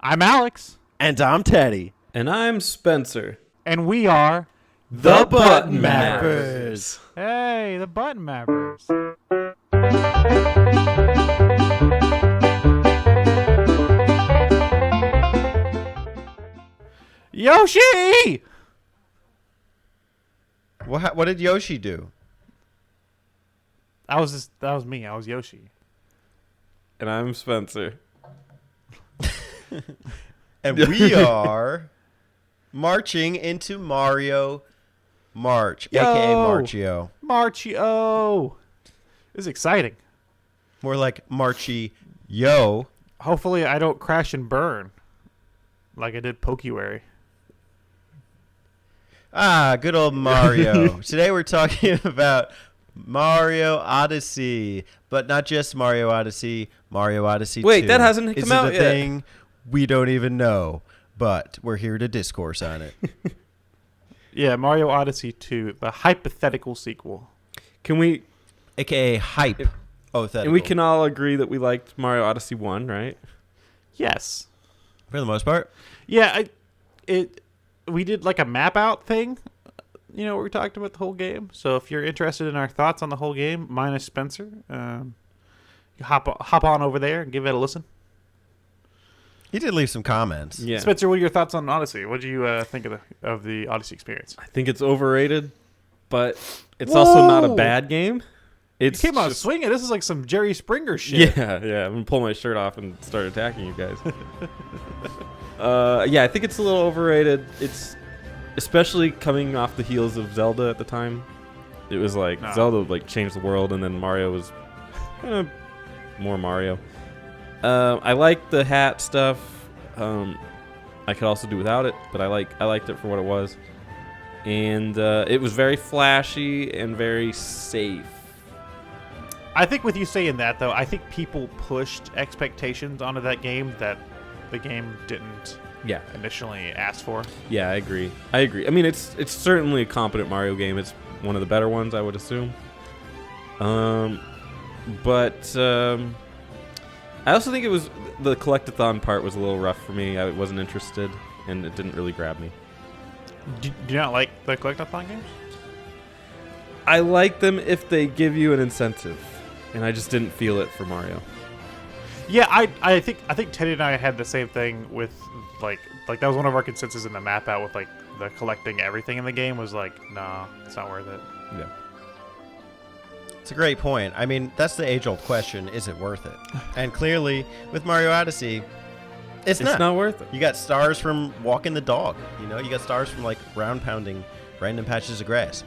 I'm Alex. And I'm Teddy. And I'm Spencer. And we are The Button Mappers. Hey, the Button Mappers. Yoshi! What did Yoshi do? That was me. I was Yoshi. And I'm Spencer. And we are marching into Mario March, a.k.a. Marchio. Marchio! This is exciting. More like Marchy Yo. Hopefully I don't crash and burn like I did Pokéwary. Ah, good old Mario. Today we're talking about Mario Odyssey, but not just Mario Odyssey, Mario Odyssey 2. Wait, that hasn't come out yet. Is it a thing? We don't even know, but we're here to discourse on it. Yeah, Mario Odyssey 2, the hypothetical sequel. Can we... A.k.a. hype. And we can all agree that we liked Mario Odyssey 1, right? Yes. For the most part. Yeah, we did like a map out thing, where we talked about the whole game. So if you're interested in our thoughts on the whole game, minus Spencer, you hop on over there and give it a listen. He did leave some comments. Yeah. Spencer, what are your thoughts on Odyssey? What do you think of the Odyssey experience? I think it's overrated, but it's also not a bad game. You came out swinging. This is like some Jerry Springer shit. Yeah. I'm going to pull my shirt off and start attacking you guys. I think it's a little overrated. It's especially coming off the heels of Zelda at the time. It was like Zelda changed the world, and then Mario was kind of more Mario. I like the hat stuff. I could also do without it, but I liked it for what it was, and it was very flashy and very safe. I think with you saying that, though, I think people pushed expectations onto that game that the game didn't initially ask for. Yeah, I agree. I mean, it's certainly a competent Mario game. It's one of the better ones, I would assume. But I also think the collectathon part was a little rough for me. I wasn't interested, and it didn't really grab me. Do you not like the collectathon games? I like them if they give you an incentive, and I just didn't feel it for Mario. Yeah, I think Teddy and I had the same thing with like that was one of our consensus in the map out with the collecting everything in the game was nah, it's not worth it. Yeah. It's a great point. I mean, that's the age-old question, is it worth it? And clearly, with Mario Odyssey, it's not worth it. You got stars from walking the dog, you got stars from ground-pounding random patches of grass.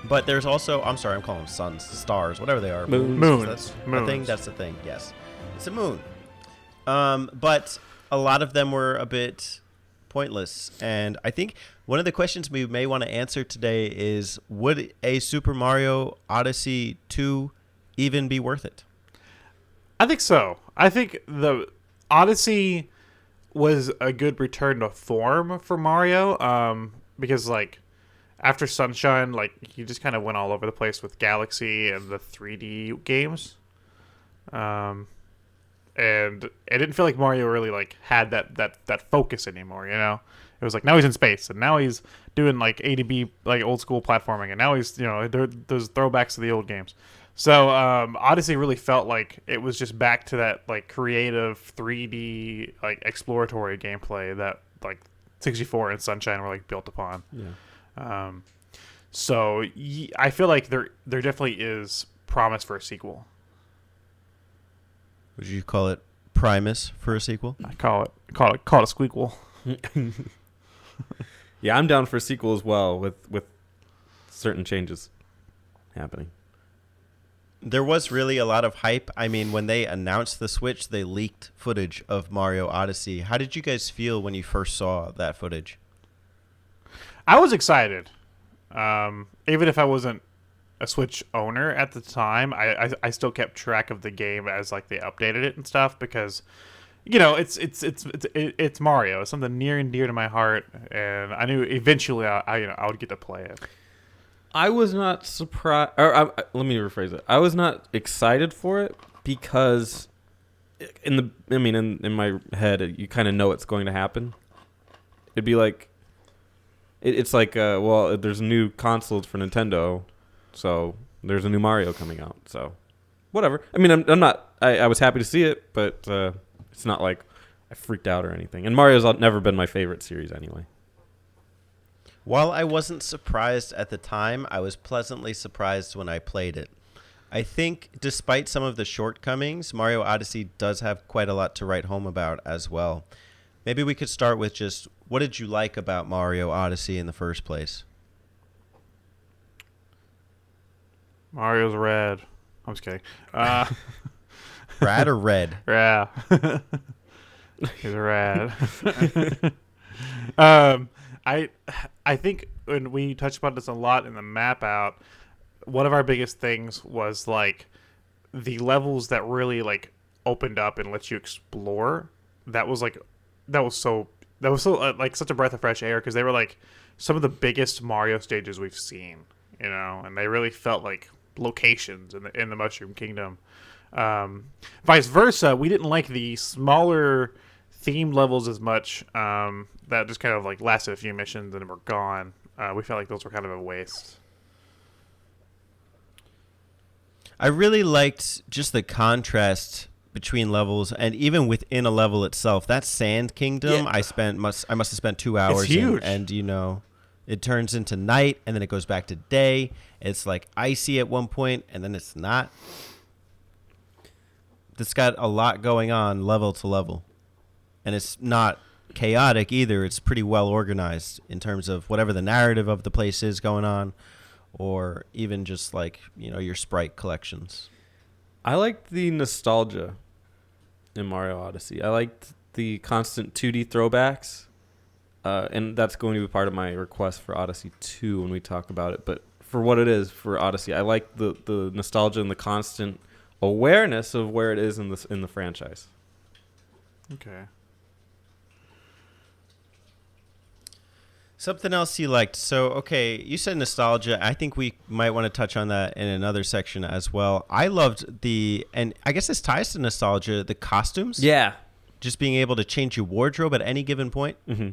But there's also, I'm sorry, I'm calling them suns, stars, whatever they are. Moons. That's the thing, yes. It's a moon. But a lot of them were a bit pointless. And I think one of the questions we may want to answer today is, would a Super Mario Odyssey 2 even be worth it? I think so. I think the Odyssey was a good return to form for Mario, because after Sunshine, he just kind of went all over the place with Galaxy and the 3D games. And it didn't feel like Mario really had that focus anymore, It was now he's in space, and now he's doing A to B old school platforming, and now he's those throwbacks to the old games. So Odyssey really felt like it was just back to that creative 3D exploratory gameplay that 64 and Sunshine were built upon. Yeah. So I feel like there definitely is promise for a sequel. Would you call it Primus for a sequel? I call it a squeakquel. Yeah, I'm down for a sequel as well with certain changes happening. There was really a lot of hype. I mean, when they announced the Switch, they leaked footage of Mario Odyssey. How did you guys feel when you first saw that footage? I was excited. Even if I wasn't a Switch owner at the time, I still kept track of the game as they updated it and stuff because it's Mario. It's something near and dear to my heart, and I knew eventually I would get to play it. I was not surprised. Let me rephrase it. I was not excited for it because in my head, you kind of know what's going to happen. It'd be like, it's like, well, there's new consoles for Nintendo, so there's a new Mario coming out. So, whatever. I mean, I'm not. I was happy to see it, but it's not like I freaked out or anything. And Mario's never been my favorite series anyway. While I wasn't surprised at the time, I was pleasantly surprised when I played it. I think, despite some of the shortcomings, Mario Odyssey does have quite a lot to write home about as well. Maybe we could start with just, what did you like about Mario Odyssey in the first place? Mario's red. I'm just kidding. Rad or red? Yeah. He's rad. I think when we touched about this a lot in the map out, one of our biggest things was like the levels that really like opened up and let you explore. That was so like such a breath of fresh air, because they were like some of the biggest Mario stages we've seen, you know, and they really felt like locations in the Mushroom Kingdom. Vice versa, we didn't like the smaller theme levels as much. That just kind of like lasted a few missions and were gone. We felt like those were kind of a waste. I really liked just the contrast between levels, and even within a level itself. That Sand Kingdom, Yeah. I must have spent 2 hours. It's huge. And you know, it turns into night, and then it goes back to day. It's like icy at one point, and then it's not. It's got a lot going on level to level, and it's not chaotic either. It's pretty well organized in terms of whatever the narrative of the place is going on, or even just like, you know, your sprite collections. I liked the nostalgia in Mario Odyssey. I liked the constant 2D throwbacks, and that's going to be part of my request for Odyssey 2 when we talk about it. But for what it is for Odyssey, I like the nostalgia and the constant awareness of where it is in the franchise. Okay. Something else you liked. So, okay, you said nostalgia. I think we might want to touch on that in another section as well. I loved and I guess this ties to nostalgia, the costumes. Yeah. Just being able to change your wardrobe at any given point. Mm-hmm.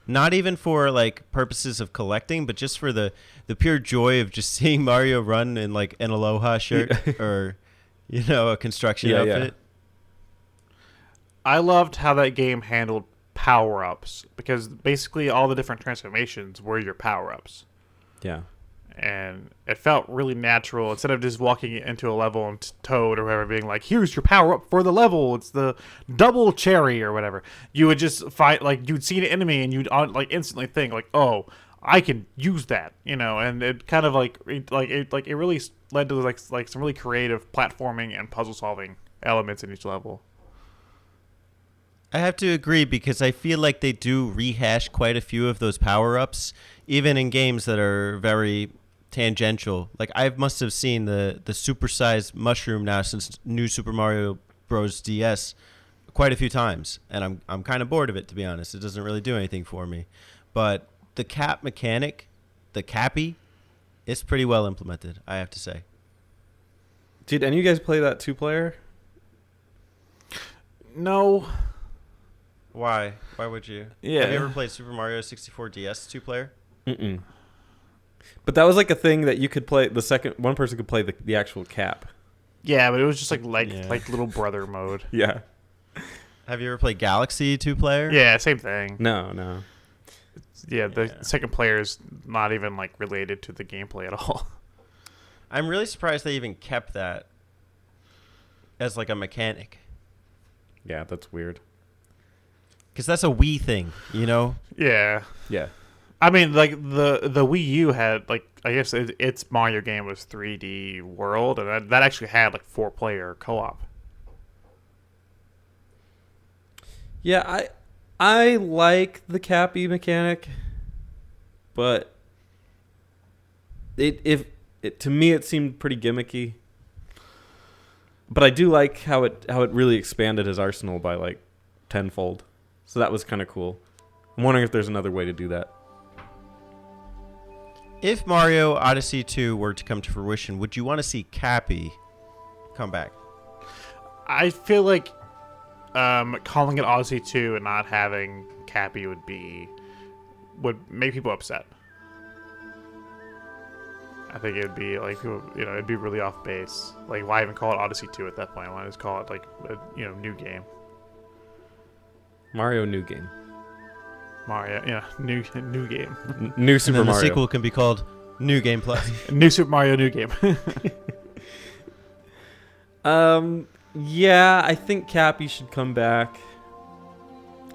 Not even for like purposes of collecting, but just for the pure joy of just seeing Mario run in like an Aloha shirt or, you know, a construction outfit. I loved how that game handled power-ups, because basically all the different transformations were your power-ups. Yeah. And it felt really natural, instead of just walking into a level and Toad or whoever being like, here's your power-up for the level, it's the double cherry or whatever. You would just fight, like, you'd see an enemy and you'd like instantly think like, oh, I can use that, you know. And it kind of like it really led to like some really creative platforming and puzzle solving elements in each level. I have to agree, because I feel like they do rehash quite a few of those power-ups, even in games that are very tangential. Like, I must have seen the supersized mushroom now since New Super Mario Bros. DS quite a few times, and I'm kind of bored of it, to be honest. It doesn't really do anything for me. But the cap mechanic, the cappy, it's pretty well implemented, I have to say. Did any of you guys play that 2-player? No. Why? Why would you? Yeah. Have you ever played Super Mario 64 DS 2-player? Mm-mm. But that was like a thing that you could play. One person could play the actual cap. Yeah, but it was just like Yeah. little brother mode. Yeah. Have you ever played Galaxy 2-player? Yeah, same thing. No. Yeah, the Yeah. second player is not even like related to the gameplay at all. I'm really surprised they even kept that as like a mechanic. Yeah, that's weird. Because that's a Wii thing, you know? Yeah. Yeah. I mean, like the Wii U had like, I guess its Mario game was 3D World, and that actually had like 4-player co-op. Yeah, I like the cappy mechanic, but to me it seemed pretty gimmicky. But I do like how it really expanded his arsenal by like tenfold. So that was kind of cool. I'm wondering if there's another way to do that. If Mario Odyssey 2 were to come to fruition, would you want to see Cappy come back? I feel like calling it Odyssey 2 and not having Cappy would make people upset. I think it would be like, it'd be really off base. Like, why even call it Odyssey 2 at that point? Why just call it like a new game? Mario new game. Mario, new game. New Super and then Mario. the sequel can be called New Game Plus. New Super Mario new game. Yeah, I think Cappy should come back.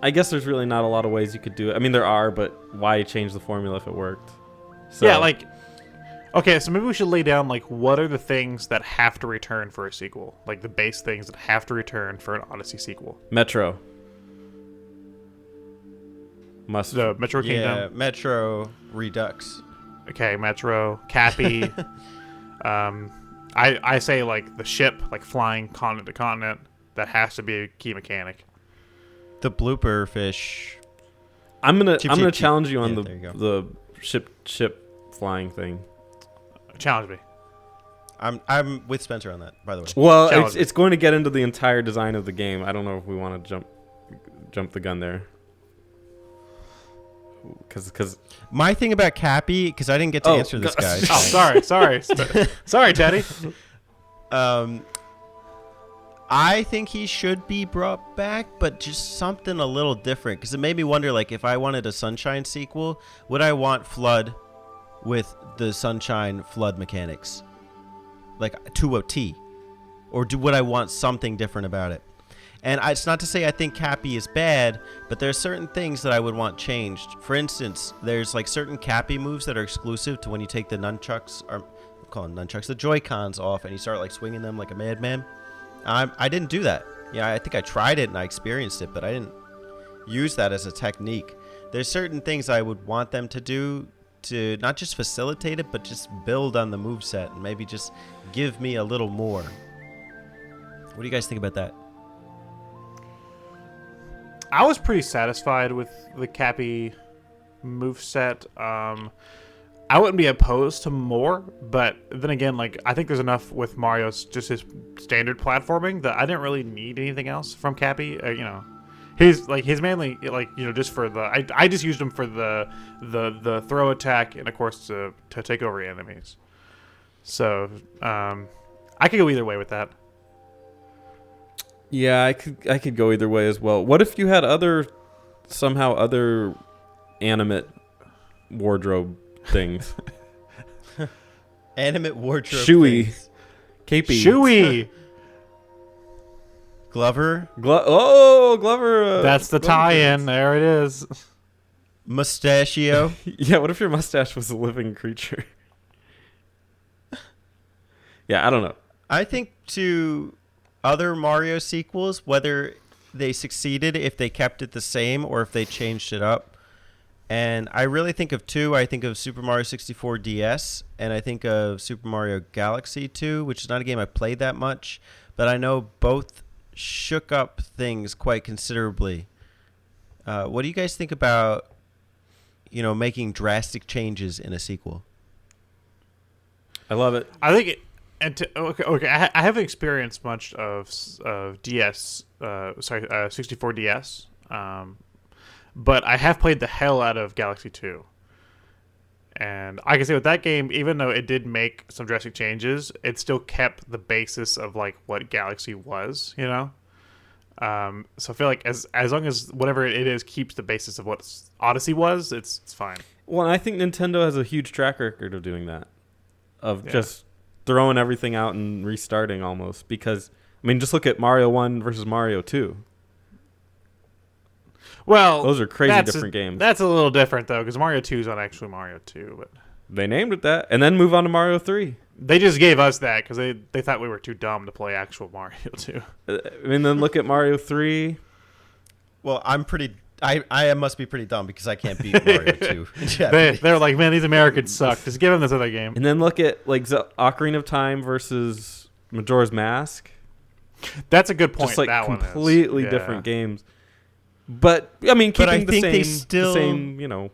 I guess there's really not a lot of ways you could do it. I mean, there are, but why change the formula if it worked? So, yeah, like, okay, so maybe we should lay down, like, what are the things that have to return for a sequel? Like, the base things that have to return for an Odyssey sequel. Metro. Must. The Metro Yeah, Kingdom. Metro Redux. Okay, Metro. Cappy. I say, like, the ship, like, flying continent to continent. That has to be a key mechanic. The blooper fish. I'm gonna Chip, chip, challenge you on yeah, there you the ship flying thing. Challenge me. I'm with Spencer on that, by the way. Well, Challenge me. it's going to get into the entire design of the game. I don't know if we want to jump the gun there. Because My thing about Cappy, because I didn't get to answer this guy. Oh, sorry. Sorry, Teddy. I think he should be brought back, but just something a little different. Because it made me wonder, like, if I wanted a Sunshine sequel, would I want Flood with the Sunshine Flood mechanics? Like, to a T? Or would I want something different about it? And it's not to say I think Cappy is bad, but there are certain things that I would want changed. For instance, there's, like, certain Cappy moves that are exclusive to when you take the nunchucks, or I'm calling nunchucks, the Joy-Cons off, and you start, like, swinging them like a madman. I didn't do that. Yeah, I think I tried it and I experienced it, but I didn't use that as a technique. There's certain things I would want them to do to not just facilitate it, but just build on the moveset and maybe just give me a little more. What do you guys think about that? I was pretty satisfied with the Cappy moveset. I wouldn't be opposed to more, but then again, like, I think there's enough with Mario's just his standard platforming that I didn't really need anything else from Cappy. He's mainly just for the I just used him for the throw attack and of course to take over enemies. So I could go either way with that. yeah, I could go either way as well. What if you had other animate wardrobe things? Animate wardrobe. Chewy. things. Capey. Chewy. Glover. Glover. That's the tie-in. There it is. Mustachio. Yeah, what if your mustache was a living creature? Yeah, I don't know. I think to other Mario sequels, whether they succeeded if they kept it the same or if they changed it up. And I really think of two. I think of Super Mario 64 DS, and I think of Super Mario Galaxy 2, which is not a game I played that much, but I know both shook up things quite considerably. What do you guys think about, making drastic changes in a sequel? I love it. I think it. Okay. I haven't experienced much of DS. 64 DS. But I have played the hell out of Galaxy 2. And I can say with that game, even though it did make some drastic changes, it still kept the basis of like what Galaxy was, So I feel like as long as whatever it is keeps the basis of what Odyssey was, it's fine. Well, and I think Nintendo has a huge track record of doing that. Of just throwing everything out and restarting almost. Because, I mean, just look at Mario 1 versus Mario 2. Well, those are crazy different games. That's a little different though, because Mario 2 is not actually Mario 2, but they named it that, and then move on to Mario 3. They just gave us that because they thought we were too dumb to play actual Mario 2. And then look at Mario 3. Well, I must be pretty dumb because I can't beat Mario 2. They're like, man, these Americans suck. Just give them this other game. And then look at like Ocarina of Time versus Majora's Mask. That's a good point. Just like that completely different games. But I mean, keeping the same,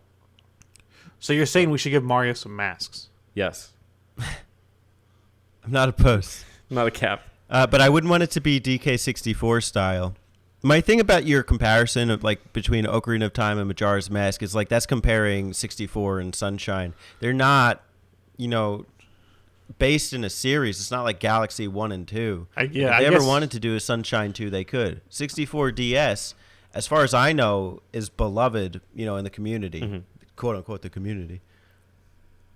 So you're saying we should give Mario some masks? Yes. I'm not opposed. Not a cap. But I wouldn't want it to be DK64 style. My thing about your comparison of like between Ocarina of Time and Majora's Mask is like that's comparing 64 and Sunshine. They're not, based in a series. It's not like Galaxy 1 and 2. If they ever wanted to do a Sunshine 2, they could. 64 DS, as far as I know, is beloved, in the community, quote unquote, the community.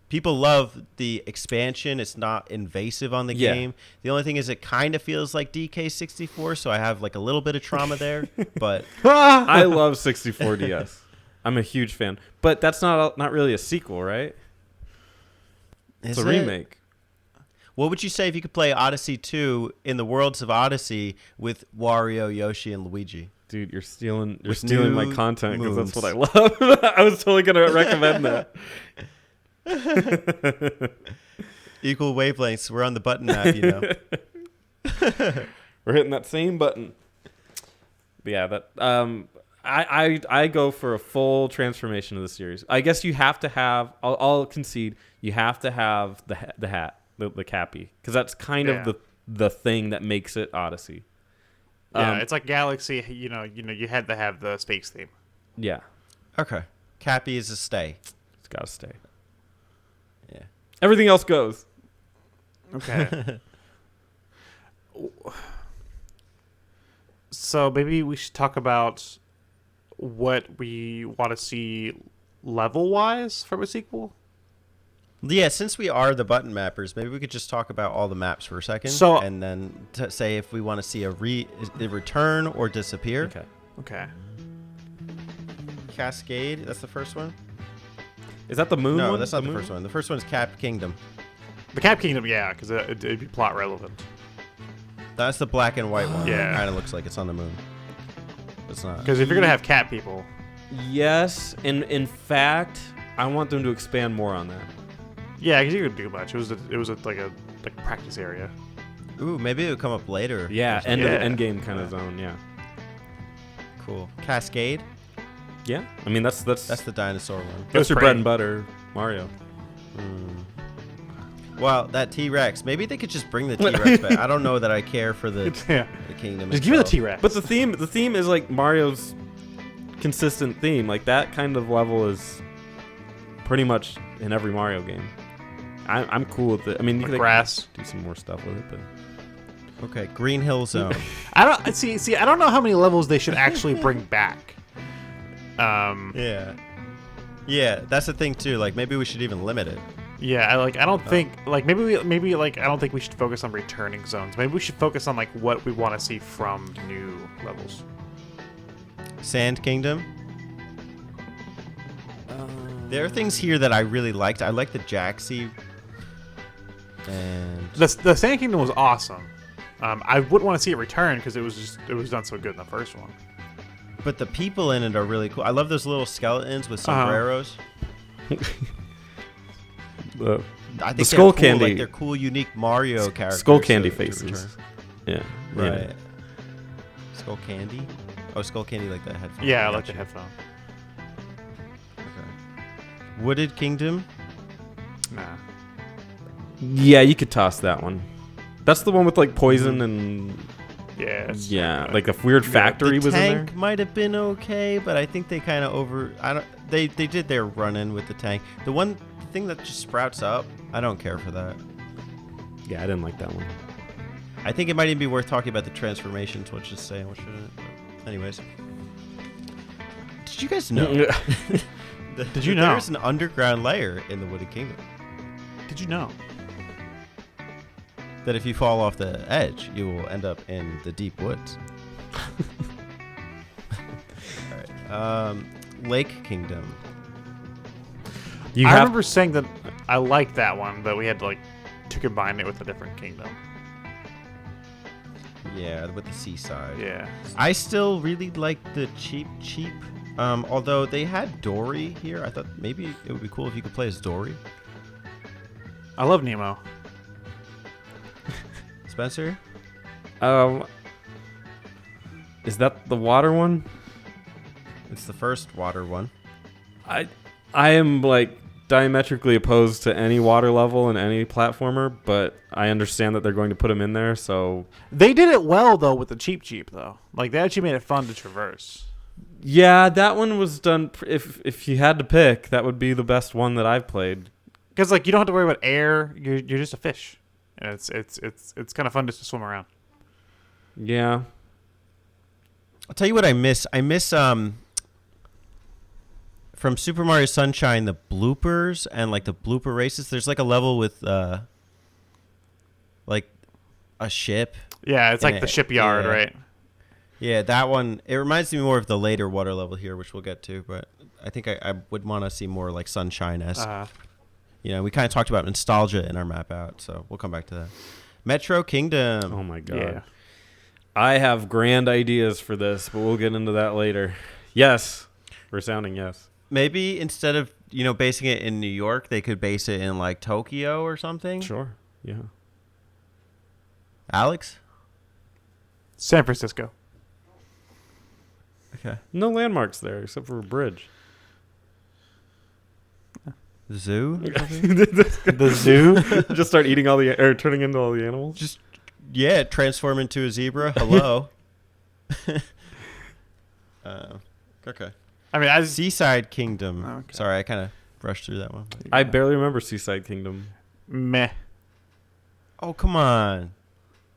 People love the expansion. It's not invasive on the game. The only thing is it kind of feels like DK64, so I have like a little bit of trauma there. But I love 64 DS. I'm a huge fan. But that's not really a sequel, right? It's a remake. What would you say if you could play Odyssey 2 in the worlds of Odyssey with Wario, Yoshi, and Luigi? Dude, you're stealing my content because that's what I love. I was totally going to recommend that. Equal wavelengths. We're on the button map, We're hitting that same button. But yeah, that I go for a full transformation of the series. I guess you have to have. I'll concede. You have to have the hat, the cappy, because that's kind of the thing that makes it Odyssey. Yeah, it's like Galaxy. You had to have the space theme. Yeah. Okay. Cappy is a stay. It's got to stay. Yeah. Everything else goes. Okay. So maybe we should talk about what we want to see level-wise from a sequel. Yeah, since we are the button mappers, maybe we could just talk about all the maps for a second, and then say if we want to see a return or disappear. Okay. Cascade, that's the first one. Is that the moon one? No, that's not the first one. The first one is Cap Kingdom. The Cap Kingdom, yeah, because it'd be plot relevant. That's the black and white one. Yeah. It kind of looks like it's on the moon. It's not. Because if you're going to have cat people. Yes, and in fact, I want them to expand more on that. Yeah, because you could do much. It was like a practice area. Ooh, maybe it would come up later. Yeah, end game kind of zone, yeah. Cool. Cascade? Yeah. I mean, that's the dinosaur one. That's your bread and butter, Mario. Well, that T-Rex. Maybe they could just bring the T-Rex back. I don't know that I care for the kingdom. Just give me the T-Rex. But the theme is like Mario's consistent theme. Like that kind of level is pretty much in every Mario game. I'm cool with it. I mean, you could grass. Do some more stuff with it, but okay, Green Hill Zone. I don't see. I don't know how many levels they should actually bring back. Yeah, that's the thing too. Like maybe we should even limit it. Yeah, I don't think maybe I don't think we should focus on returning zones. Maybe we should focus on like what we want to see from new levels. Sand Kingdom. There are things here that I really liked. I like the Jaxie. And the Sand Kingdom was awesome. I wouldn't want to see it return because it was done so good in the first one. But the people in it are really cool. I love those little skeletons with sombreros. I think the skull they're cool, candy. Like they're cool, unique Mario characters. Skull candy faces. Yeah. Right. Yeah. Skull candy? Oh, skull candy like that headphone. Yeah, I like the headphone. Okay. Wooded Kingdom? Nah. Yeah, you could toss that one. That's the one with like poison and yeah, like a weird factory was in there. The tank might have been okay, but I think they kind of they did their run-in with the tank. The one thing that just sprouts up, I don't care for that. Yeah, I didn't like that one. I think it might even be worth talking about the transformations. What should say? What shouldn't? Anyways, did you guys know? Did you know there's an underground layer in the Wooded Kingdom? Did you know that if you fall off the edge, you will end up in the deep woods? All right. Lake Kingdom. I remember saying that I liked that one, but we had to combine it with a different kingdom. Yeah, with the seaside. Yeah. I still really like the cheap. Although they had Dory here, I thought maybe it would be cool if you could play as Dory. I love Nemo. Spencer? Is that the water one? It's the first water one. I am like diametrically opposed to any water level in any platformer, but I understand that they're going to put them in there. So They did it well though with the Cheep though. Like they actually made it fun to traverse. yeah, that one was done. If you had to pick, that would be the best one that I've played. Because like you don't have to worry about air. You're just a fish, and it's kind of fun just to swim around. Yeah. I'll tell you what I miss. I miss from Super Mario Sunshine the bloopers and like the blooper races. There's like a level with like a ship. Yeah, it's like the shipyard, yeah. right? Yeah, that one. It reminds me more of the later water level here, which we'll get to. But I think I would want to see more like Sunshine-esque. You know, we kind of talked about nostalgia in our map out, so we'll come back to that. Metro Kingdom. Oh my god. Yeah. I have grand ideas for this, but we'll get into that later. Yes. Resounding yes. Maybe instead of, basing it in New York, they could base it in like Tokyo or something. Sure. Yeah. Alex? San Francisco. Okay. No landmarks there except for a bridge. Zoo? The zoo. Just start eating turning into all the animals. Just, yeah, transform into a zebra. Hello. Okay. I mean, Seaside Kingdom. Okay. Sorry, I kind of rushed through that one. I barely remember Seaside Kingdom. meh. Oh, come on.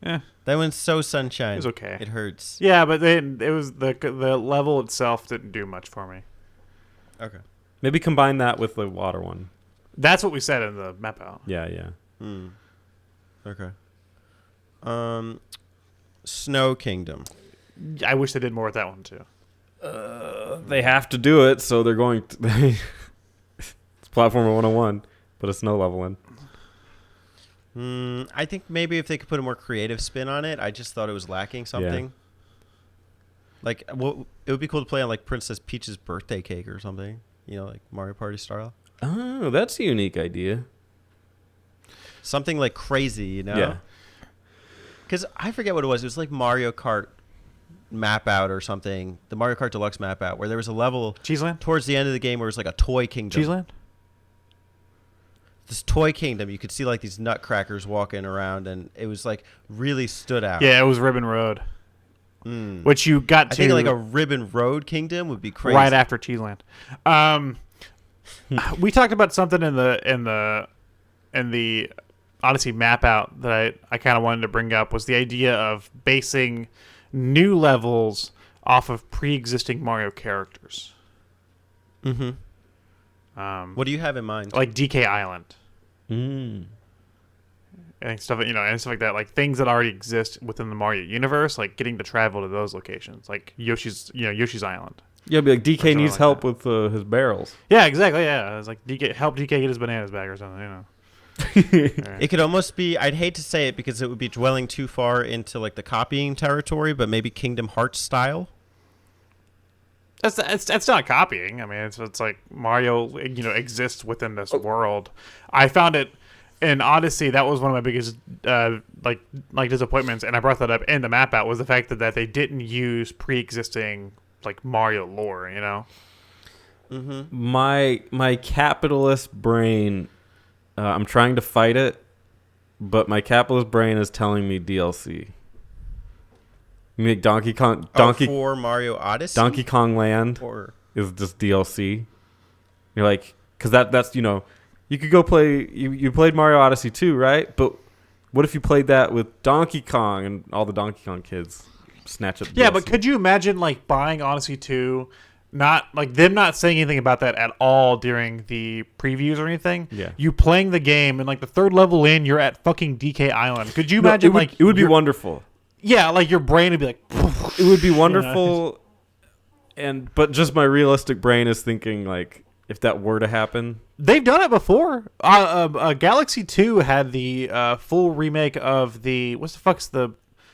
Yeah, That one's so sunshine. it was okay. It hurts. Yeah, but it was the level itself didn't do much for me. Okay. Maybe combine that with the water one. That's what we said in the map out. Yeah, yeah. Okay. Snow Kingdom. I wish they did more with that one too. They have to do it, so they're going to. It's Platformer 101, put a snow level in. I think maybe if they could put a more creative spin on it. I just thought it was lacking something. Like, it would be cool to play on like Princess Peach's birthday cake or something. Like Mario Party style. Oh, that's a unique idea. Something like crazy, Yeah. Because I forget what it was. It was like Mario Kart map out or something. The Mario Kart Deluxe map out where there was a level Cheeseland? towards the end of the game where it was like a toy kingdom. Cheeseland? This toy kingdom, you could see like these nutcrackers walking around, and it was like really stood out. Yeah, it was Ribbon Road, which you got to. I think like a Ribbon Road kingdom would be crazy. Right after Cheeseland. We talked about something in the Odyssey map out that I kind of wanted to bring up was the idea of basing new levels off of pre-existing Mario characters. What do you have in mind? Like DK Island. Mm. And stuff, and stuff like that, like things that already exist within the Mario universe, like getting to travel to those locations, like Yoshi's Island. Yeah, be like DK something needs like help that. with his barrels. Yeah, exactly. Yeah, it's like help DK get his bananas back or something. It could almost be, I'd hate to say it because it would be dwelling too far into like the copying territory, but maybe Kingdom Hearts style. That's not copying. I mean, it's like Mario, exists within this world. I found it in Odyssey. That was one of my biggest like disappointments, and I brought that up in the map out was the fact that they didn't use pre-existing like Mario lore. My capitalist brain, I'm trying to fight it, but my capitalist brain is telling me DLC. You make Donkey for Mario Odyssey? Donkey Kong Land is just DLC. You're like, because that's you could go play. You played Mario Odyssey 2, right? But what if you played that with Donkey Kong and all the Donkey Kong kids snatch up? Yeah, DLC? but could you imagine like buying Odyssey 2? Not like them not saying anything about that at all during the previews or anything. Yeah. You playing the game and like the third level in, you're at fucking DK Island. Could you imagine it would be wonderful. Yeah, like your brain would be like. It would be wonderful, but just my realistic brain is thinking like if that were to happen. They've done it before. Galaxy 2 had the full remake of the what's the fuck's the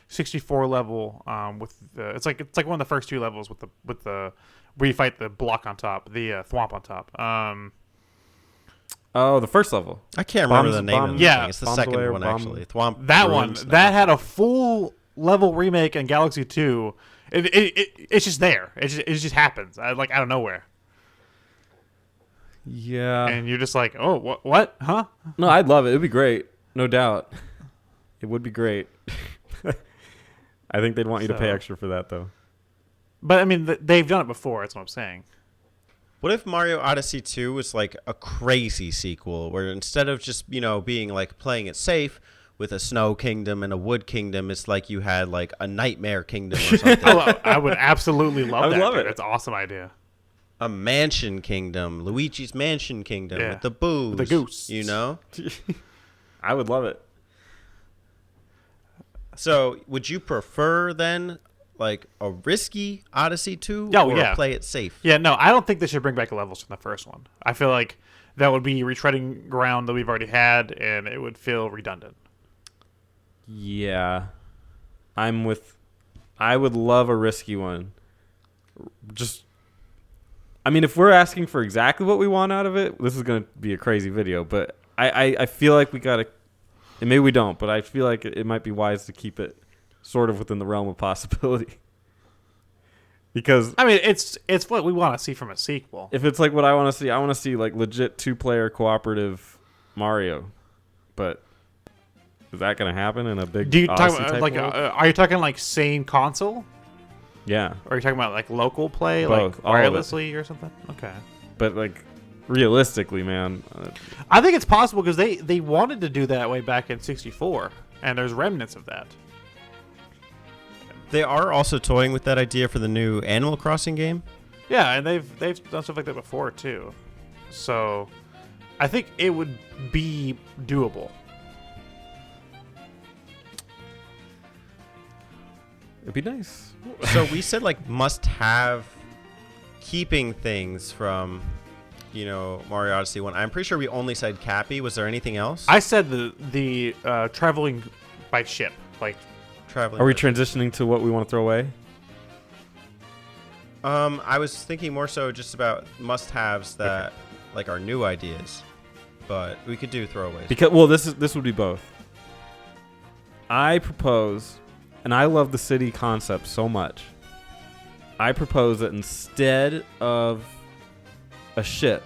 64 level with the, it's like one of the first two levels with the where you fight the block on top, the thwomp on top. Oh, the first level. I can't remember the name of the yeah, thing. It's the Bombs second Away or one, Bomb- actually. Thwomp That one, Ruins that had a full level remake in Galaxy 2. It's just there. It just happens. Out of nowhere. Yeah. and you're just like, oh, what, huh? No, I'd love it. It'd be great, no doubt. It would be great. I think they'd want you to pay extra for that, though. But I mean, they've done it before. That's what I'm saying. What if Mario Odyssey 2 was like a crazy sequel where instead of just, being like playing it safe with a snow kingdom and a wood kingdom, it's like you had like a nightmare kingdom or something. I would absolutely love that. I would love dude. it. It's an awesome idea. A mansion kingdom, Luigi's Mansion Kingdom with the booze. With the goose. I would love it. So would you prefer then like a risky Odyssey 2 or play it safe? Yeah, no, I don't think they should bring back levels from the first one. I feel like that would be retreading ground that we've already had, and it would feel redundant. Yeah. I would love a risky one. If we're asking for exactly what we want out of it, this is going to be a crazy video, but I feel like we got to, and maybe we don't, but I feel like it might be wise to keep it sort of within the realm of possibility. Because it's what we want to see from a sequel. if it's like what I want to see like legit 2-player cooperative Mario. But is that going to happen in a big Do you talk Odyssey about type like world? are you talking like same console? Yeah. Or are you talking about like local play, Both, like all of it. wirelessly or something? Okay. But like realistically, man, I think it's possible because they wanted to do that way back in 64, and there's remnants of that. They are also toying with that idea for the new Animal Crossing game. Yeah, and they've done stuff like that before too. So I think it would be doable. it'd be nice. So we said like must have keeping things from Mario Odyssey 1. I'm pretty sure we only said Cappy. Was there anything else? I said the traveling by ship, like Traveling. Are we transitioning to what we want to throw away? I was thinking more so just about must-haves that like are new ideas, but we could do throwaways. Because this would be both. I propose, and I love the city concept so much. I propose that instead of a ship,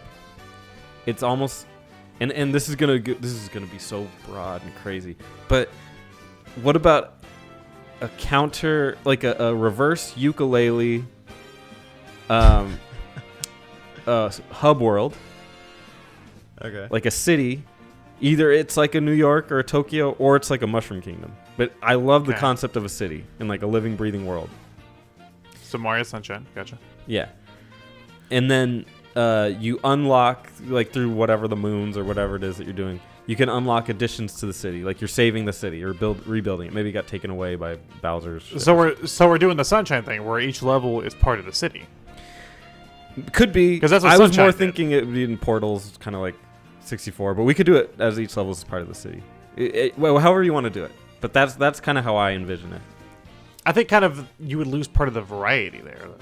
it's almost, and this is gonna be so broad and crazy. But what about a counter, like a reverse ukulele, hub world? Okay. Like a city. Either it's like a New York or a Tokyo, or it's like a Mushroom Kingdom. But I love the concept of a city in like a living, breathing world. So Mario Sunshine, gotcha. Yeah. And then you unlock, like through whatever the moons or whatever it is that you're doing, you can unlock additions to the city. Like you're saving the city or rebuilding it. Maybe it got taken away by Bowser's. So we're doing the Sunshine thing where each level is part of the city. Could be. 'Cause that's what I was Sunshine more did. thinking it would be in portals, kind of like 64. But we could do it as each level is part of the city. Well, however you want to do it. But that's kind of how I envision it. I think kind of you would lose part of the variety there, though.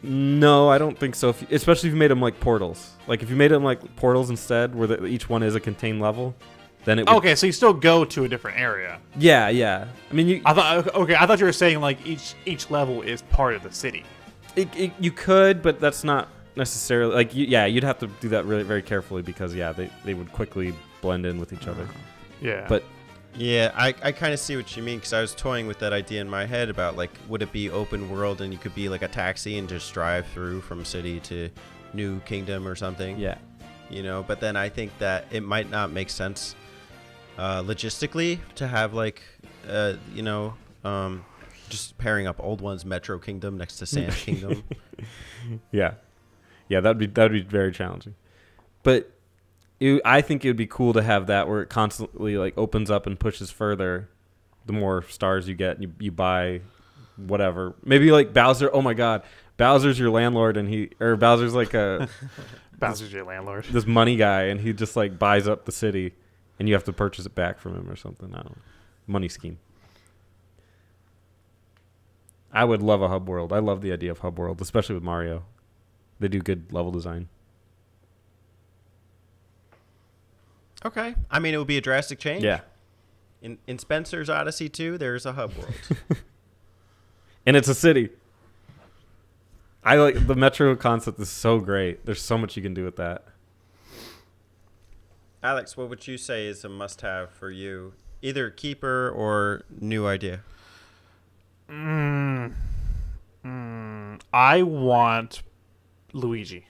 No, I don't think so. Especially if you made them like portals. Like if you made them like portals instead, where each one is a contained level, then it would... Okay, so you still go to a different area. Yeah, yeah. I mean, I thought you were saying like each level is part of the city. you could, but that's not necessarily like you'd have to do that really very carefully because they would quickly blend in with each other. Yeah. But Yeah, I kind of see what you mean because I was toying with that idea in my head about like would it be open world and you could be like a taxi and just drive through from city to new kingdom or something. yeah. But then I think that it might not make sense logistically to have like just pairing up old ones Metro Kingdom next to Sand Kingdom. Yeah, that'd be very challenging. But I think it would be cool to have that where it constantly like opens up and pushes further. The more stars you get, you buy whatever. Maybe like Bowser. Oh my God, Bowser's your landlord, and Bowser's like a Bowser's your landlord. this money guy, and he just like buys up the city, and you have to purchase it back from him or something. I don't know. Money scheme. I would love a hub world. I love the idea of hub world, especially with Mario. They do good level design. Okay. I mean, it would be a drastic change. Yeah. In Spencer's Odyssey 2, there's a hub world. And it's a city. I like the Metro concept is so great. There's so much you can do with that. Alex, what would you say is a must-have for you? Either keeper or new idea. I want Luigi.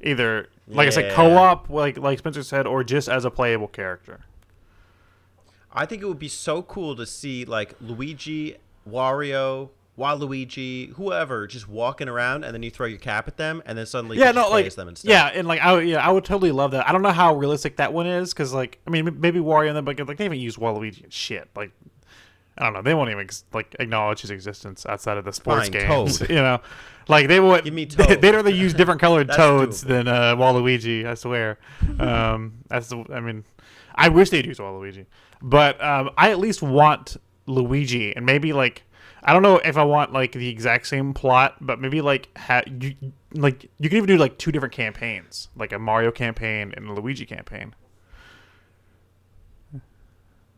Either, like I said, Yeah. co-op, like Spencer said, or just as a playable character. I think it would be so cool to see like Luigi, Wario, Waluigi, whoever, just walking around, and then you throw your cap at them, and then suddenly you just play as them instead. Yeah, and like I would totally love that. I don't know how realistic that one is, because like I mean maybe Wario and them, but like they haven't used Waluigi and shit. Like I don't know, they won't even like acknowledge his existence outside of the sports Fine, games. Toad. You know, like they would. Give me Toad. They'd rather use different colored That's toads doable. than Waluigi. I swear. I mean, I wish they'd use Waluigi, but I at least want Luigi, and maybe like I don't know if I want like the exact same plot, but maybe like you can even do like 2 different campaigns, like a Mario campaign and a Luigi campaign.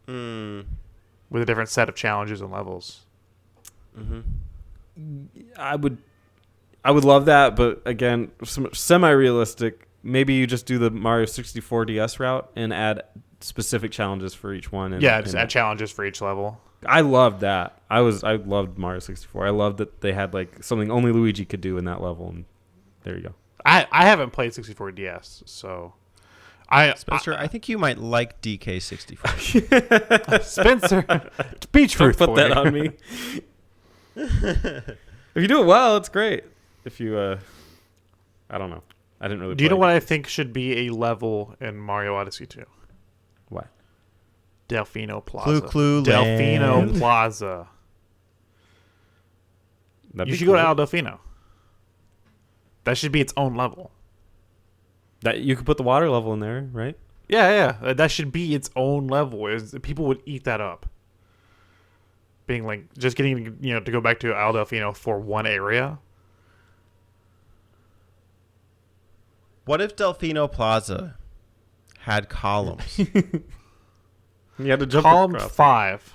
With a different set of challenges and levels. I would love that, but again, semi-realistic. Maybe you just do the Mario 64 DS route and add specific challenges for each one. And, Yeah, just add challenges for each level. I loved that. I loved Mario 64. I loved that they had like something only Luigi could do in that level, and there you go. I haven't played 64 DS, so Spencer, I think you might like DK64. Spencer, be Don't truthful. put that on me. If you do it well, it's great. If you, I don't know. I didn't really. Do you know what I think should be a level in Mario Odyssey 2? What? Delfino Plaza. Clue Delfino Land. Plaza. That'd You be should go to cool. Al Delfino. That should be its own level. That you could put the water level in there, right? Yeah. That should be its own level. People would eat that up. Being like, just getting, to go back to Al Delfino for one area. What if Delfino Plaza had columns? You had to jump Column across. 5.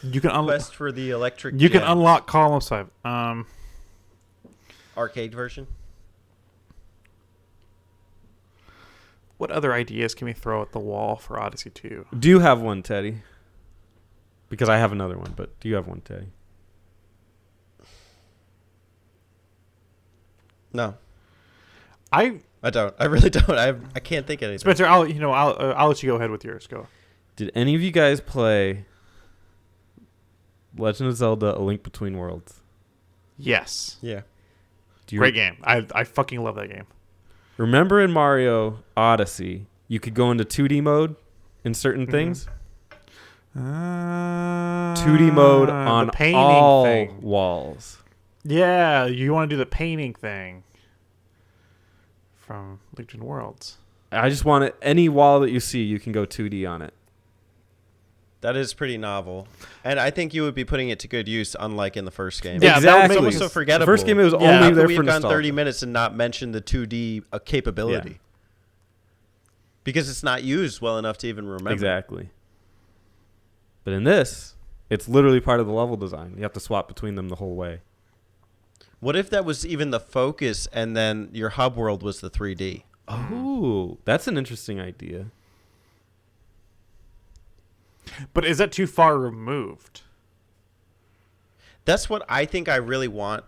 You can Quest for the electric. You can gem. unlock column 5. Arcade version. What other ideas can we throw at the wall for Odyssey 2? Do you have one, Teddy? Because I have another one, but do you have one, Teddy? No, I I don't. I really don't. I can't think of anything. Spencer, I'll let you go ahead with yours. Go. Did any of you guys play Legend of Zelda: A Link Between Worlds? Yes. Yeah. Do you Great game. I fucking love that game. remember in Mario Odyssey, you could go into 2D mode in certain things? 2D mode on the painting all thing. walls. Yeah, you want to do the painting thing from Legion Worlds. I just want it. Any wall that you see, you can go 2D on it. That is pretty novel, and I think you would be putting it to good use, unlike in the first game. Yeah, exactly. It's almost so forgettable. The first game, it was Yeah. only How there could we for have gone nostalgia. 30 minutes and not mention the 2D capability? Yeah. Because it's not used well enough to even remember. Exactly. But in this, it's literally part of the level design. You have to swap between them the whole way. What if that was even the focus, and then your hub world was the 3D? Oh, that's an interesting idea. But is that too far removed? That's what I think I really want.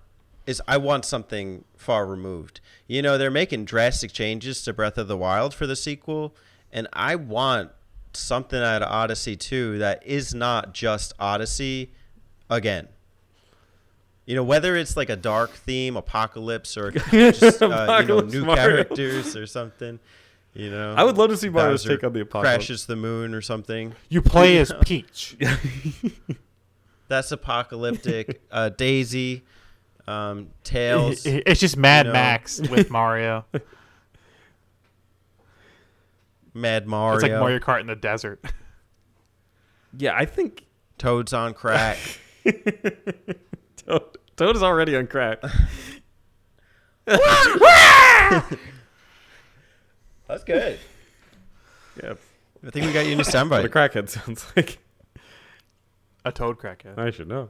Is I want something far removed. You know, they're making drastic changes to Breath of the Wild for the sequel, and I want something out of Odyssey 2 that is not just Odyssey again. You know, whether it's like a dark theme, apocalypse, or just Apocalypse new Mario. characters or something. You know, I would love to see Mario's Bowser take on the apocalypse. crashes the moon or something. You play as Peach. That's apocalyptic. Daisy, Tails. It's just Mad you know. Max with Mario. Mad Mario. It's like Mario Kart in the desert. Yeah, I think Toads on crack. Toad is already on crack. That's good. Yeah, I think we got you into what a soundbite. crackhead sounds like. A toad crackhead. I should know.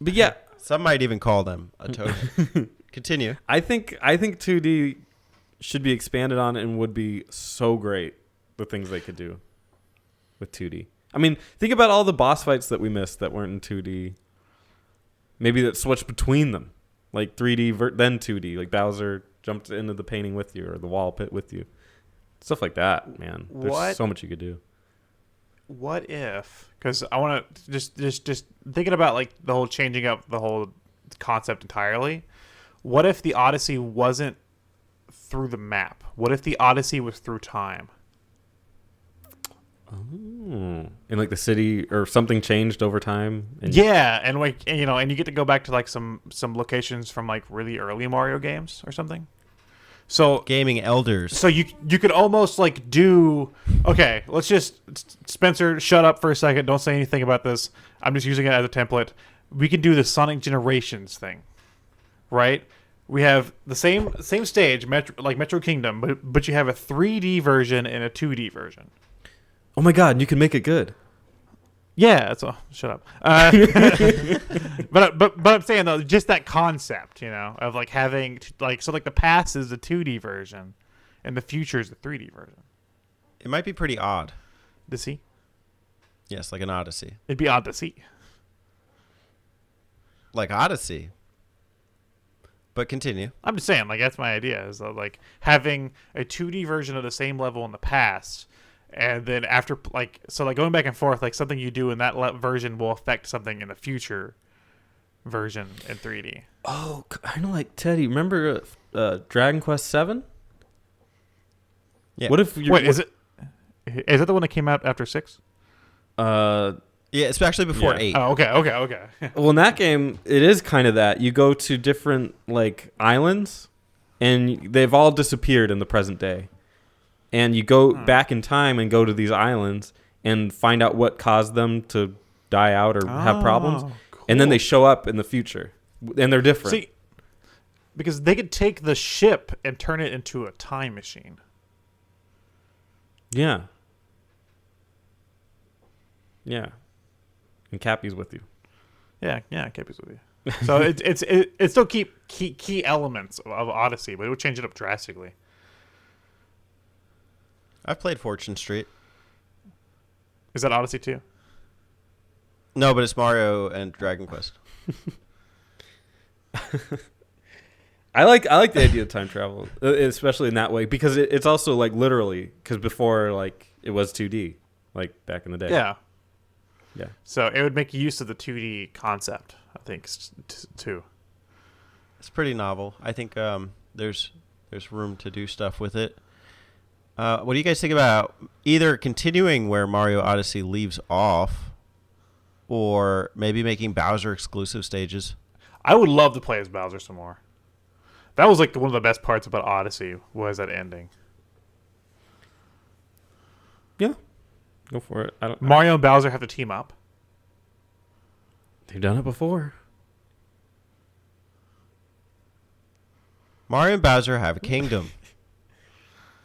But yeah, Some might even call them a toad. Continue. I think 2D should be expanded on and would be so great. The things they could do with 2D. I mean, think about all the boss fights that we missed that weren't in 2D. Maybe that switched between them, like 3D then 2D. Like Bowser jumped into the painting with you or the wall pit with you, stuff like that. Man, there's so much you could do. What if? Because I want to just thinking about like the whole changing up the whole concept entirely. What if the Odyssey wasn't through the map? What if the Odyssey was through time? Oh, and like the city or something changed over time. And Yeah, and like and you get to go back to like some locations from like really early Mario games or something. So Gaming elders. So you could almost like do okay. Let's just Spencer, shut up for a second. Don't say anything about this. I'm just using it as a template. We can do the Sonic Generations thing, right? We have the same stage, like Metro Kingdom, but you have a 3D version and a 2D version. oh my God, you can make it good. Yeah, that's all. Shut up. But I'm saying though, just that concept, of like having like the past is the 2D version, and the future is the 3D version. It might be pretty odd. To see, Yes, like an Odyssey. it'd be odd to see. Like Odyssey. But continue. I'm just saying, like that's my idea is that, like having a 2D version of the same level in the past, and then after like going back and forth, like something you do in that version will affect something in the future version in 3D. Oh, kind of like Teddy. Remember Dragon Quest 7? Yeah. What if Wait, is that the one that came out after 6? Yeah, especially before Yeah. 8. Oh, okay. Well, in that game, it is kind of that. You go to different like islands, and they've all disappeared in the present day. And you go back in time and go to these islands and find out what caused them to die out or have problems. Cool. And then they show up in the future, and they're different. See, because they could take the ship and turn it into a time machine. Yeah. Yeah. And Cappy's with you. Yeah, Cappy's with you. So it still keep key elements of Odyssey, but it would change it up drastically. I've played Fortune Street. Is that Odyssey 2? No, but it's Mario and Dragon Quest. I like the idea of time travel, especially in that way, because it's also like literally, because before like it was 2D, like back in the day. Yeah. Yeah. So it would make use of the 2D concept, I think, too. It's pretty novel. I think there's room to do stuff with it. What do you guys think about either continuing where Mario Odyssey leaves off, or maybe making Bowser exclusive stages? I would love to play as Bowser some more. That was like one of the best parts about Odyssey was that ending. Yeah. Go for it. Mario and Bowser have to team up. They've done it before. Mario and Bowser have a kingdom.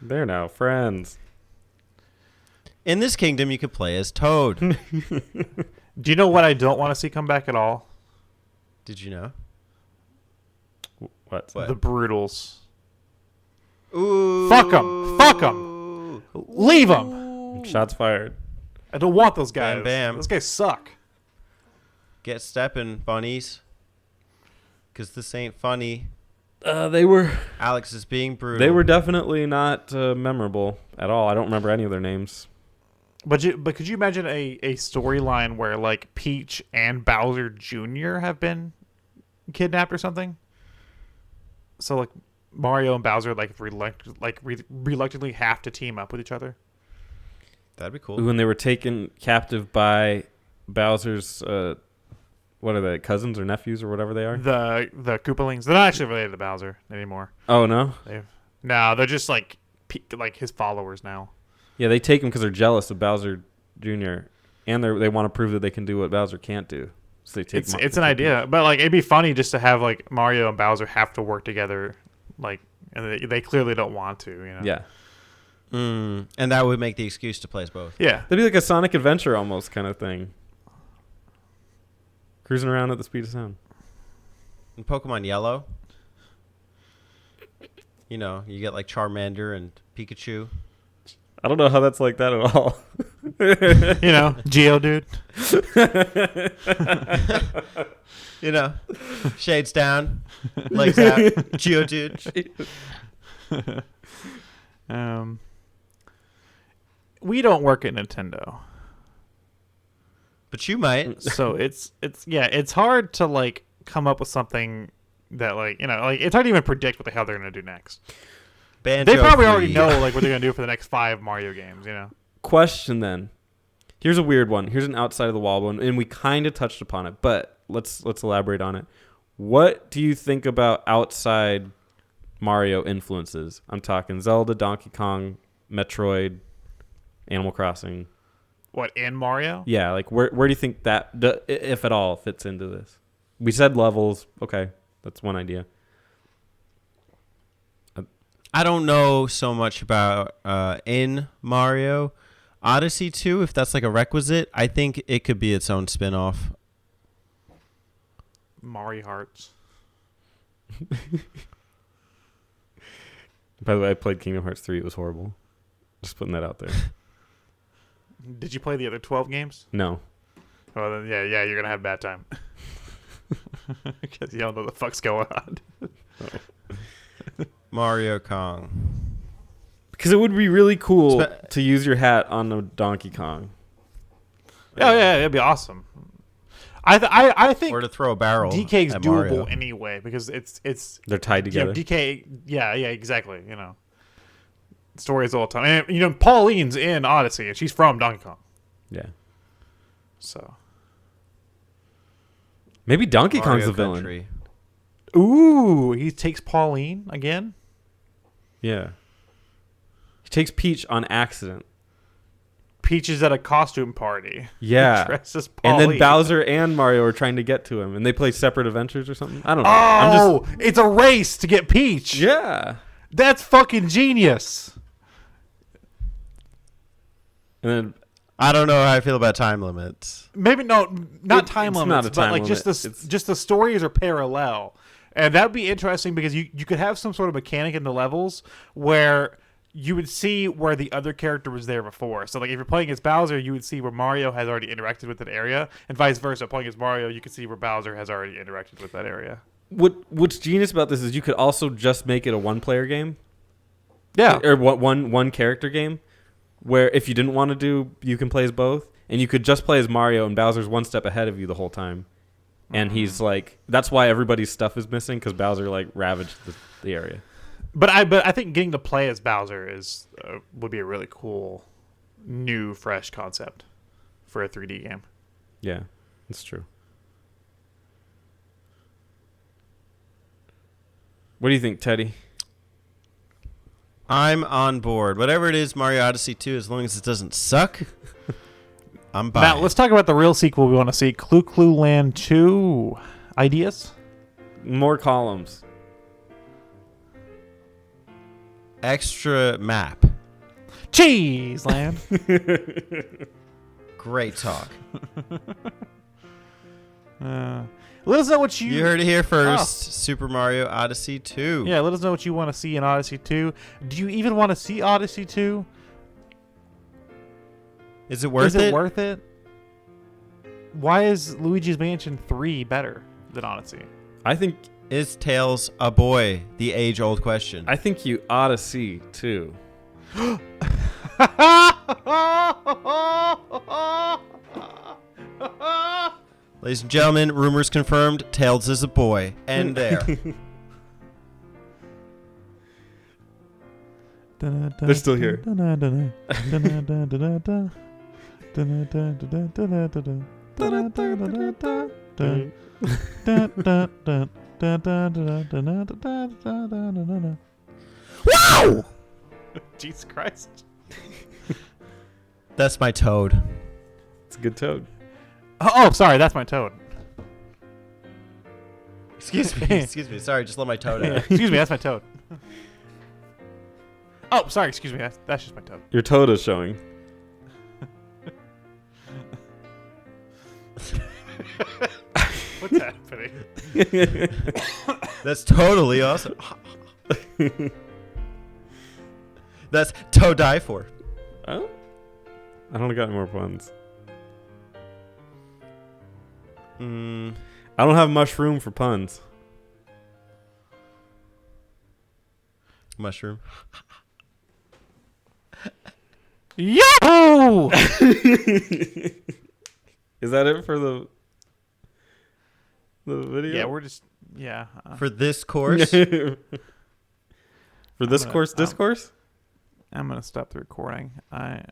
They're now friends. In this kingdom, you could play as Toad. Do you know what I don't want to see come back at all? Did you know? What? The Brutals. Ooh. Fuck them. Leave them. Shots fired. I don't want those guys. Bam, bam. Those guys suck. Get stepping, bunnies. Because this ain't funny. They were Alex is being brutal. They were definitely not memorable at all. I don't remember any of their names. But could you imagine a storyline where like Peach and Bowser Jr. have been kidnapped or something? So like Mario and Bowser reluctantly have to team up with each other. That'd be cool. When they were taken captive by Bowser's, what are they, cousins or nephews or whatever they are? The Koopalings. They're not actually related to Bowser anymore. Oh no, They're just like his followers now. yeah, they take him because they're jealous of Bowser Jr. and they want to prove that they can do what Bowser can't do. So they take. It's an idea, but like it'd be funny just to have like Mario and Bowser have to work together, like, and they clearly don't want to, Yeah, And that would make the excuse to play as both. Yeah. that'd be like a Sonic Adventure almost kind of thing. Cruising around at the speed of sound. In Pokemon Yellow, you know, you get like Charmander and Pikachu. I don't know how that's like that at all. You know, Geodude. You know, shades down, legs out, Geodude. We don't work at Nintendo, But you might. so it's hard to like come up with something that like it's hard to even predict what the hell they're gonna do next. Banjo They probably free. already know like what they're gonna do for the next 5 Mario games. You know. Question then. Here's a weird one. Here's an outside of the wall one, and we kind of touched upon it, but let's elaborate on it. What do you think about outside Mario influences? I'm talking Zelda, Donkey Kong, Metroid, Animal Crossing. What, in Mario? Yeah, like where do you think that, if at all, fits into this? We said levels. Okay, that's one idea. I don't know so much about in Mario Odyssey 2, if that's like a requisite. I think it could be its own spin-off. Mario Hearts. By the way, I played Kingdom Hearts 3. It was horrible. Just putting that out there. Did you play the other 12 games? No. Well, then, yeah, you're gonna have a bad time because you don't know what the fuck's going on. Mario Kong. Because it would be really cool to use your hat on a Donkey Kong. Yeah, it'd be awesome. I think Or to throw a barrel. DK's at doable Mario. anyway because it's They're tied together. DK, yeah, exactly. You know, stories all the time. And you know, Pauline's in Odyssey, and she's from Donkey Kong. Yeah. So Maybe Donkey Mario Kong's the villain. Country. ooh, he takes Pauline again. Yeah. He takes Peach on accident. Peach is at a costume party. Yeah. Dresses And Pauline. then Bowser and Mario are trying to get to him, and they play separate adventures or something. I don't know. Oh, it's a race to get Peach. Yeah. That's fucking genius. And then I don't know how I feel about time limits. Maybe not time it's limits, not a time but like limit. just the stories are parallel, and that'd be interesting because you could have some sort of mechanic in the levels where you would see where the other character was there before. So like if you're playing as Bowser, you would see where Mario has already interacted with an area, and vice versa. Playing as Mario, you could see where Bowser has already interacted with that area. what's genius about this is you could also just make it a one-player game. Yeah. Or one character game, where if you didn't want to do, you can play as both, and you could just play as Mario, and Bowser's one step ahead of you the whole time, and he's like, that's why everybody's stuff is missing, because Bowser like ravaged the area. But I think getting to play as Bowser is would be a really cool, new, fresh concept for a 3D game. Yeah, that's true. What do you think, Teddy? I'm on board. Whatever it is, Mario Odyssey 2, as long as it doesn't suck, I'm buying. Now let's talk about the real sequel we want to see, Clue Clue Land 2. Ideas? More columns. Extra map. Cheese Land. Great talk. Let us know what You heard it here first. Oh. Super Mario Odyssey 2. Yeah, let us know what you want to see in Odyssey 2. Do you even want to see Odyssey 2? Is it worth Is it? it worth it? Why is Luigi's Mansion 3 better than Odyssey? I think Is Tails a boy? The age-old question. you ought to see too. Ladies and gentlemen, rumors confirmed. Tails is a boy. And there. They're still here. Wow! Jesus Christ. That's my toad. It's a good toad. Oh, sorry, that's my toad. Excuse me. Sorry, just let my toad out. Excuse me, that's my toad. Oh, sorry, excuse me, that's just my toad. Your toad is showing. What's happening? That's totally awesome. That's to die for. Oh? I don't got any more puns. I don't have much room for puns. Mushroom. Yahoo! Is that it for the video? Yeah, we're just For this course? For this discourse? I'm gonna stop the recording. I'm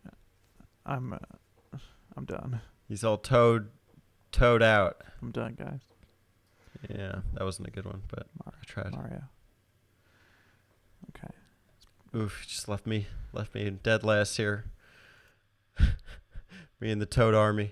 done. He's all toed out. I'm done, guys. Yeah, that wasn't a good one, but I tried. Mario. Okay. Oof, just left me in dead last here. Me and the Toad Army.